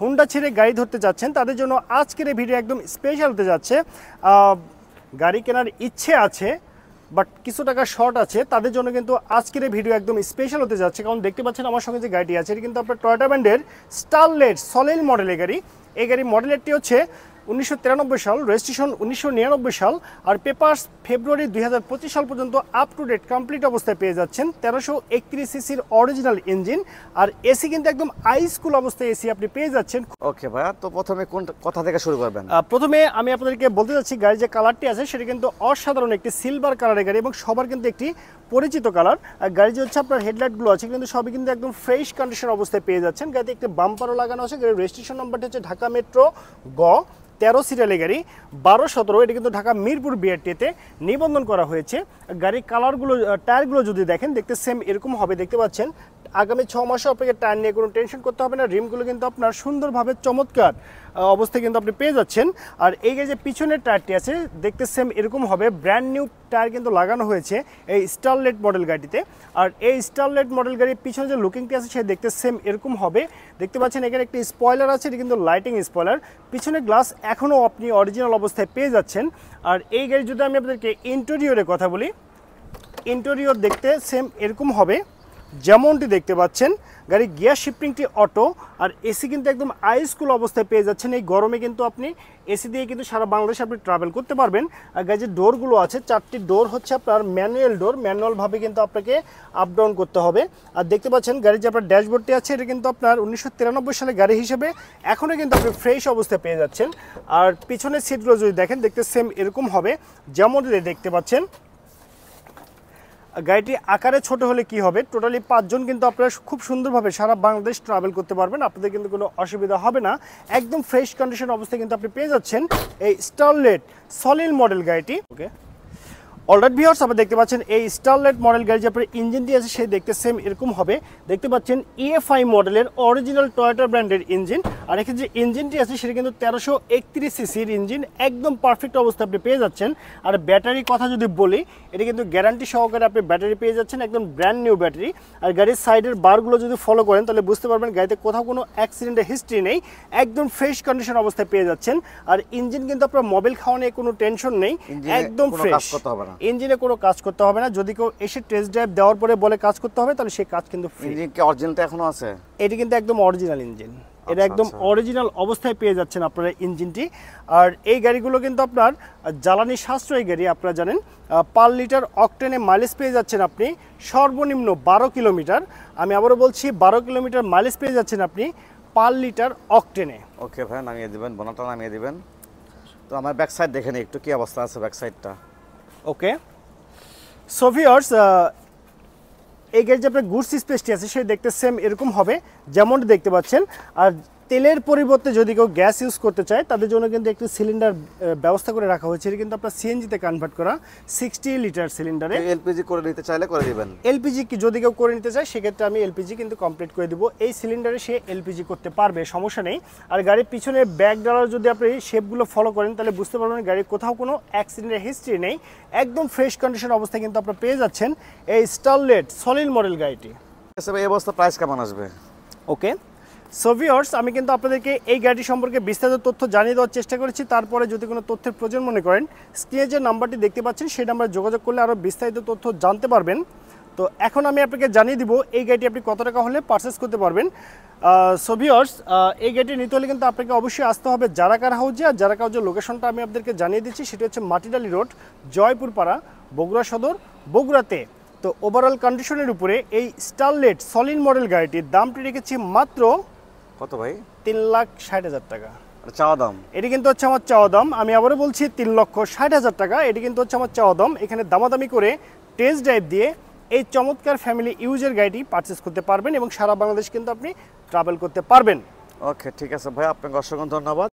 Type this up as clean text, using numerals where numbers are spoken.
Honda ছেড়ে গাড়ি ধরতে যাচ্ছেন তাদের জন্য আজকের এই ভিডিও একদম স্পেশাল হতে যাচ্ছে। গাড়ি কেনার ইচ্ছে আছে বাট কিছু টাকা শর্ট আছে, তাদের জন্য কিন্তু আজকের এই ভিডিও একদম স্পেশাল হতে যাচ্ছে। কারণ দেখতে পাচ্ছেন আমার সঙ্গে যে গাড়িটি আছে এটি কিন্তু আপনার টয়োটা ব্র্যান্ডের স্টারলেট সলিড মডেলের গাড়ি। এই গাড়ির মডেলেরটি হচ্ছে 1993 সাল, রেজিস্ট্রেশন 1999 সাল, আর পেপারস ফেব্রুয়ারি 2025 সাল পর্যন্ত আপ টু ডেট কমপ্লিট অবস্থায় পেয়ে যাচ্ছেন। 1331 সিসির অরিজিনাল ইঞ্জিন, আর এসি কিন্তু একদম আইসকুল অবস্থায় এসি আপনি পেয়ে যাচ্ছেন। ওকে ভাইয়া, তো প্রথমে কোন কথা থেকে শুরু করবেন? প্রথমে আমি আপনাদেরকে বলতে যাচ্ছি গাড়ির যে কালারটি আছে সেটা কিন্তু অসাধারণ একটি সিলভার কালারের গাড়ি এবং সবার কিন্তু একটি পরিচিত কালার। আর গাড়ি যে হচ্ছে আপনার হেডলাইটগুলো আছে কিন্তু সবই কিন্তু একদম ফ্রেশ কন্ডিশন অবস্থায় পেয়ে যাচ্ছেন। গাড়িতে একটি বাম্পারও লাগানো আছে। গাড়ির রেজিস্ট্রেশন নাম্বারটি হচ্ছে ঢাকা মেট্রো গ 13 সিরিয়ালের গাড়ি 1217। এটা কিন্তু ঢাকা মিরপুর বিআরটিতে নিবন্ধন করা হয়েছে। গাড়ির কালারগুলো টায়ারগুলো যদি দেখেন দেখতে সেম এরকম হবে, দেখতে পাচ্ছেন। আগামী 6 মাসে আপনাকে টায়ার নিয়ে কোনো টেনশন করতে হবে না। রিমগুলো কিন্তু আপনার সুন্দরভাবে চমৎকার অবস্থায় কিন্তু আপনি পেয়ে যাচ্ছেন। আর এই যে পিছনের টায়ারটি আছে দেখতে সেম এরকম হবে, ব্র্যান্ড নিউ টায়ার কিন্তু লাগানো হয়েছে এই স্টারলেট মডেল গাড়িতে। আর এই স্টারলেট মডেল গাড়ির পিছনে যে লুকিংটি আছে সে দেখতে সেম এরকম হবে। দেখতে পাচ্ছেন এখানে একটি স্পয়লার আছে, এটি কিন্তু লাইটিং স্পয়লার। পিছনে গ্লাস এখনও আপনি অরিজিনাল অবস্থায় পেয়ে যাচ্ছেন। আর এই গাড়ি যদি আমি আপনাদেরকে ইন্টেরিয়রের কথা বলি, ইন্টেরিয়র দেখতে সেম এরকম হবে যেমনটি দেখতে পাচ্ছেন। গাড়ির গিয়ার শিফটিংটি অটো, আর এসি কিন্তু একদম আইসকুল অবস্থায় পেয়ে যাচ্ছেন। এই গরমে কিন্তু আপনি এসি দিয়ে কিন্তু সারা বাংলাদেশে আপনি ট্রাভেল করতে পারবেন। আর গাড়ির যে ডোরগুলো আছে 4টি ডোর হচ্ছে আপনার ম্যানুয়াল ডোর, ম্যানুয়ালভাবে কিন্তু আপনাকে আপ ডাউন করতে হবে। আর দেখতে পাচ্ছেন গাড়ির যে আপনার ড্যাশবোর্ডটি আছে এটা কিন্তু আপনার 1993 সালে গাড়ি হিসেবে এখনও কিন্তু আপনি ফ্রেশ অবস্থায় পেয়ে যাচ্ছেন। আর পিছনের সিটগুলো যদি দেখেন দেখতে সেম এরকম হবে যেমনটি দেখতে পাচ্ছেন। গাড়িটি আকারে ছোট হলে কি হবে, টোটালি 5 জন কিন্তু আপনারা খুব সুন্দরভাবে সারা বাংলাদেশ ট্রাভেল করতে পারবেন, আপনাদের কিন্তু কোনো অসুবিধা হবে না। একদম ফ্রেশ কন্ডিশন অবস্থায় কিন্তু আপনি পেয়ে যাচ্ছেন এই স্টারলেট সলিড মডেল গাড়িটি। ওকে, অলরাইট ভিউয়ার্স, আপনারা দেখতে পাচ্ছেন এই স্টারলেট মডেল গাড়ি যে আপনার ইঞ্জিনটি আছে সেই দেখতে সেম এরকম হবে। দেখতে পাচ্ছেন EFI মডেলের অরিজিনাল টয়োটা ব্র্যান্ডের ইঞ্জিন। আর এখানে যে ইঞ্জিনটি আছে সেটা কিন্তু 1331 সিসির ইঞ্জিন, একদম পারফেক্ট অবস্থায় আপনি পেয়ে যাচ্ছেন। আর ব্যাটারির কথা যদি বলি, এটা কিন্তু গ্যারান্টি সহকারে আপনি ব্যাটারি পেয়ে যাচ্ছেন, একদম ব্র্যান্ড নিউ ব্যাটারি। আর গাড়ির সাইডের বারগুলো যদি ফলো করেন তাহলে বুঝতে পারবেন গাড়িতে কোথাও কোনো অ্যাক্সিডেন্টের হিস্ট্রি নেই, একদম ফ্রেশ কন্ডিশন অবস্থায় পেয়ে যাচ্ছেন। আর ইঞ্জিন কিন্তু আপনার মোবাইল খাওয়া নিয়ে কোনো টেনশন নেই, একদম ফ্রেশ। ইঞ্জিনে কোনো কাজ করতে হবে না। যদি কেউ এসে টেস্ট ড্রাইভ দেওয়ার পরে বলে কাজ করতে হবে তাহলে সেই কাজ কিন্তু ফ্রি। ইঞ্জিন কি অরিজিনালটা এখনো আছে? এটি কিন্তু একদম অরিজিনাল ইঞ্জিন, এটা একদম অরিজিনাল অবস্থায় পেয়ে যাচ্ছেন আপনারা ইঞ্জিনটি। আর এই গাড়িগুলো কিন্তু আপনার জ্বালানি সাশ্রয়ী গাড়ি, আপনারা জানেন। পার লিটার অকটেনে মাইলেজ পেয়ে যাচ্ছেন আপনি সর্বনিম্ন 12 কিলোমিটার। আমি আবারও বলছি 12 কিলোমিটার মাইলেজ পেয়ে যাচ্ছেন আপনি পার লিটার অকটেনে। ওকে ভাই, নামিয়ে দিবেন, বোনাটা নামিয়ে দিবেন। তো আমার ব্যাক সাইড দেখে নিই একটু কি অবস্থা আছে ব্যাক সাইডটা। ওকে, সো ভিউয়ার্স, এই গাড়ির যে আপনার গুডস স্পেসটি আছে সে দেখতে সেম এরকম হবে যেমনটি দেখতে পাচ্ছেন। আর তেলের পরিবর্তে যদি কেউ গ্যাস ইউজ করতে চায় তাদের জন্য কিন্তু একটি সিলিন্ডার ব্যবস্থা করে রাখা হয়েছে। এটা কিন্তু আপনার সিএনজিতে কনভার্ট করা 60 লিটার সিলিন্ডারে। এলপিজি করে নিতে চাইলে করে দিবেন। এলপিজি কি যদি কেউ করে নিতে চায় সেক্ষেত্রে আমি এলপিজি কিন্তু কমপ্লিট করে দিব। এই সিলিন্ডারে সে এলপিজি করতে পারবে, সমস্যা নেই। আর গাড়ির পিছনে ব্যাক ডালার যদি আপনি শেপগুলো ফলো করেন তাহলে বুঝতে পারবেন গাড়ির কোথাও কোনো অ্যাক্সিডেন্টের হিস্ট্রি নেই, একদম ফ্রেশ কন্ডিশন অবস্থায় কিন্তু আপনারা পেয়ে যাচ্ছেন এই স্টারলেট সলিড মডেল গাড়িটি। এই অবস্থা প্রাইস কেমন আসবে? ওকে, সো ভিউয়ার্স, আমি কিন্তু আপনাদেরকে এই গাড়ি সম্পর্কে বিস্তারিত তথ্য জানিয়ে দেওয়ার চেষ্টা করেছি। তারপরে যদি কোনো তথ্যের প্রয়োজন মনে করেন স্ক্রিনে যে নাম্বারটি দেখতে পাচ্ছেন সেই নাম্বারে যোগাযোগ করলে আরও বিস্তারিত তথ্য জানতে পারবেন। তো এখন আমি আপনাকে জানিয়ে দিব এই গাড়িটি আপনি কত টাকা হলে পারচেস করতে পারবেন। সো ভিউয়ার্স, এই গাড়িটি নিতে হলে কিন্তু আপনাকে অবশ্যই আসতে হবে জারাকার হাউজে। আর জারাকার হাউজের লোকেশনটা আমি আপনাদেরকে জানিয়ে দিচ্ছি, সেটা হচ্ছে মাটিডালি রোড, জয়পুরপাড়া, বগুড়া সদর, বগুড়াতে। তো ওভারঅল কন্ডিশনের উপরে এই স্টারলেট সলিড মডেল গাড়িটির দামটি রেখেছি মাত্র কত ভাই? 3,60,000 টাকা চাওয়া দাম। এটি কিন্তু হচ্ছে আমার চাওয়া দাম। আমি আবারও বলছি 3,60,000 টাকা এটি কিন্তু হচ্ছে আমার চাওয়া দাম। এখানে দামাদামি করে টেস্ট ড্রাইভ দিয়ে এই চমৎকার ফ্যামিলি ইউজের গাড়িটি পারচেস করতে পারবেন এবং সারা বাংলাদেশ কিন্তু আপনি ট্রাভেল করতে পারবেন। ওকে, ঠিক আছে ভাই, আপনাকে অসংখ্য ধন্যবাদ।